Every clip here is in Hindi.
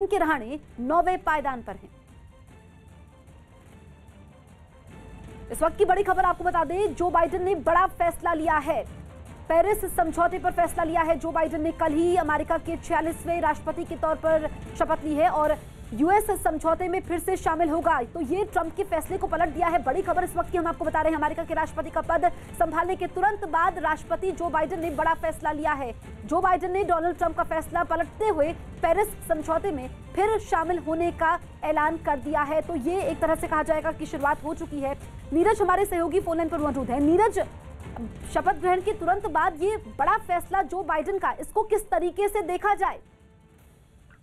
के रहाणे 9वें पायदान पर हैं। इस वक्त की बड़ी खबर आपको बता दें, जो बाइडेन ने बड़ा फैसला लिया है। पेरिस समझौते पर फैसला लिया है। जो बाइडेन ने कल ही अमेरिका के 46वें राष्ट्रपति के तौर पर शपथ ली है और यूएस समझौते में फिर से शामिल होगा। तो ये ट्रंप के फैसले को पलट दिया है। बड़ी खबर इस वक्त की हम आपको बता रहे हैं। अमेरिका के राष्ट्रपति का पद संभालने के तुरंत बाद राष्ट्रपति जो बाइडेन ने बड़ा फैसला लिया है। जो बाइडेन ने डोनाल्ड ट्रंप का फैसला पलटते हुए पेरिस समझौते में फिर शामिल होने का ऐलान कर दिया है। तो ये एक तरह से कहा जाएगा कि शुरुआत हो चुकी है। नीरज हमारे सहयोगी फोन लाइन पर मौजूद है। नीरज, शपथ ग्रहण के तुरंत बाद ये बड़ा फैसला जो बाइडेन का, इसको किस तरीके से देखा जाए?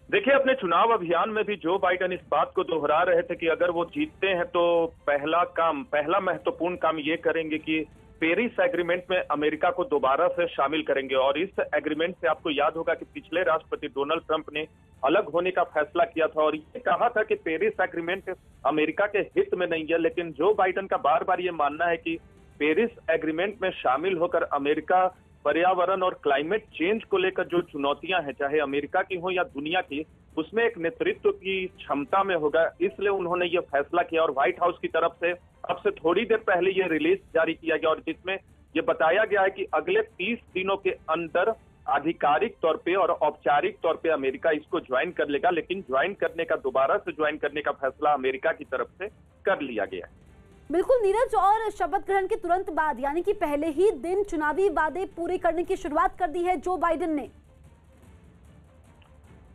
देखिए, अपने चुनाव अभियान में भी जो बाइडेन इस बात को दोहरा रहे थे कि अगर वो जीतते हैं तो पहला महत्वपूर्ण काम ये करेंगे कि पेरिस एग्रीमेंट में अमेरिका को दोबारा से शामिल करेंगे। और इस एग्रीमेंट से आपको याद होगा कि पिछले राष्ट्रपति डोनाल्ड ट्रंप ने अलग होने का फैसला किया था और ये कहा था कि पेरिस एग्रीमेंट अमेरिका के हित में नहीं है। लेकिन जो बाइडेन का बार बार ये मानना है कि पेरिस एग्रीमेंट में शामिल होकर अमेरिका पर्यावरण और क्लाइमेट चेंज को लेकर जो चुनौतियां हैं, चाहे अमेरिका की हो या दुनिया की, उसमें एक नेतृत्व की क्षमता में होगा। इसलिए उन्होंने ये फैसला किया और व्हाइट हाउस की तरफ से अब से थोड़ी देर पहले ये रिलीज जारी किया गया और जिसमें ये बताया गया है कि अगले 30 दिनों के अंदर आधिकारिक तौर पे और औपचारिक तौर पे अमेरिका इसको ज्वाइन कर लेगा। लेकिन दोबारा से ज्वाइन करने का फैसला अमेरिका की तरफ से कर लिया गया है। बिल्कुल नीरज, और शपथ ग्रहण के तुरंत बाद यानी कि पहले ही दिन चुनावी वादे पूरे करने की शुरुआत कर दी है जो बाइडेन ने।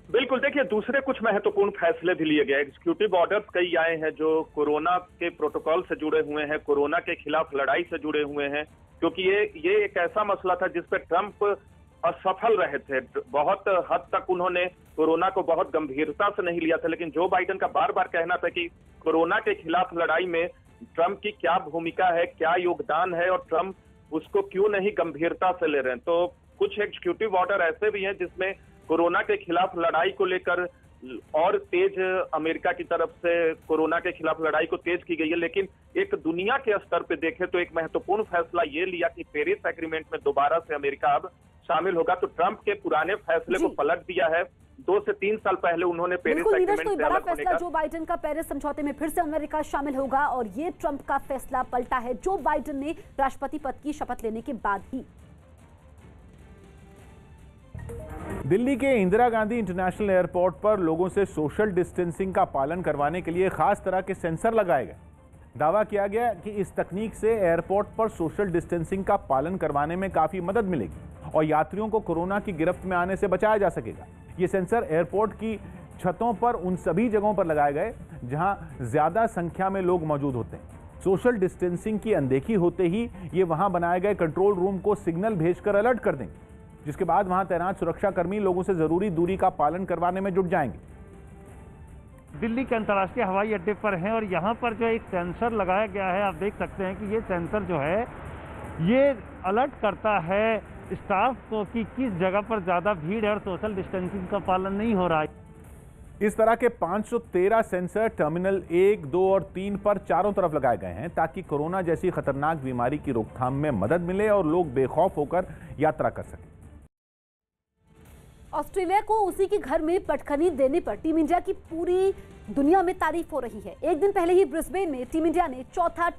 बिल्कुल, देखिए, दूसरे कुछ महत्वपूर्ण फैसले भी लिए गए। एग्जीक्यूटिव ऑर्डर्स कई आए हैं जो कोरोना के प्रोटोकॉल से जुड़े हुए हैं, कोरोना के खिलाफ लड़ाई से जुड़े हुए हैं, क्योंकि ये एक ऐसा मसला था जिसपे ट्रंप असफल रहे थे। बहुत हद तक उन्होंने कोरोना को बहुत गंभीरता से नहीं लिया था। लेकिन जो बाइडेन का बार बार कहना था कि कोरोना के खिलाफ लड़ाई में ट्रंप की क्या भूमिका है, क्या योगदान है और ट्रंप उसको क्यों नहीं गंभीरता से ले रहे हैं। तो कुछ एग्जीक्यूटिव ऑर्डर ऐसे भी हैं जिसमें कोरोना के खिलाफ लड़ाई को लेकर और तेज अमेरिका की तरफ से कोरोना के खिलाफ लड़ाई को तेज की गई है। लेकिन एक दुनिया के स्तर पे देखें तो एक महत्वपूर्ण फैसला ये लिया कि पेरिस एग्रीमेंट में दोबारा से अमेरिका अब शामिल होगा। तो ट्रंप के पुराने फैसले को पलट दिया है। 2 से 3 साल पहले उन्होंने पेरिस एग्रीमेंट से बड़ा अलग होने फैसला का जो बाइडेन का पेरिस समझौते में फिर से अमेरिका शामिल होगा और ये ट्रंप का फैसला पलटा है जो बाइडेन ने राष्ट्रपति पद की शपथ लेने के बाद ही। दिल्ली के इंदिरा गांधी इंटरनेशनल एयरपोर्ट पर लोगों से सोशल डिस्टेंसिंग का पालन करवाने के लिए खास तरह के सेंसर लगाए गए। दावा किया गया कि इस तकनीक से एयरपोर्ट पर सोशल डिस्टेंसिंग का पालन करवाने में काफी मदद मिलेगी और यात्रियों को कोरोना की गिरफ्त में आने से बचाया जा सकेगा। ये सेंसर एयरपोर्ट की छतों पर उन सभी जगहों पर लगाए गए जहां ज्यादा संख्या में लोग मौजूद होते हैं। सोशल डिस्टेंसिंग की अनदेखी होते ही ये वहां बनाए गए कंट्रोल रूम को सिग्नल भेजकर अलर्ट कर देंगे, जिसके बाद वहां तैनात सुरक्षाकर्मी लोगों से जरूरी दूरी का पालन करवाने में जुट जाएंगे। दिल्ली के अंतर्राष्ट्रीय हवाई अड्डे पर हैं और यहाँ पर जो एक सेंसर लगाया गया है, आप देख सकते हैं कि ये सेंसर जो है ये अलर्ट करता है स्टाफ को कि किस जगह पर ज़्यादा भीड़ है और सोशल डिस्टेंसिंग का पालन नहीं हो रहा है। इस तरह के 513 सेंसर टर्मिनल 1, 2 और 3 पर चारों तरफ लगाए गए हैं ताकि कोरोना जैसी खतरनाक बीमारी की रोकथाम में मदद मिले और लोग बेखौफ होकर यात्रा कर सकें। ऑस्ट्रेलिया को उसी के घर में पटखनी देने पर टीम इंडिया की पूरी दुनिया में तारीफ हो रही है। एक दिन पहले ही ब्रिस्बेन में टीम इंडिया ने चौथा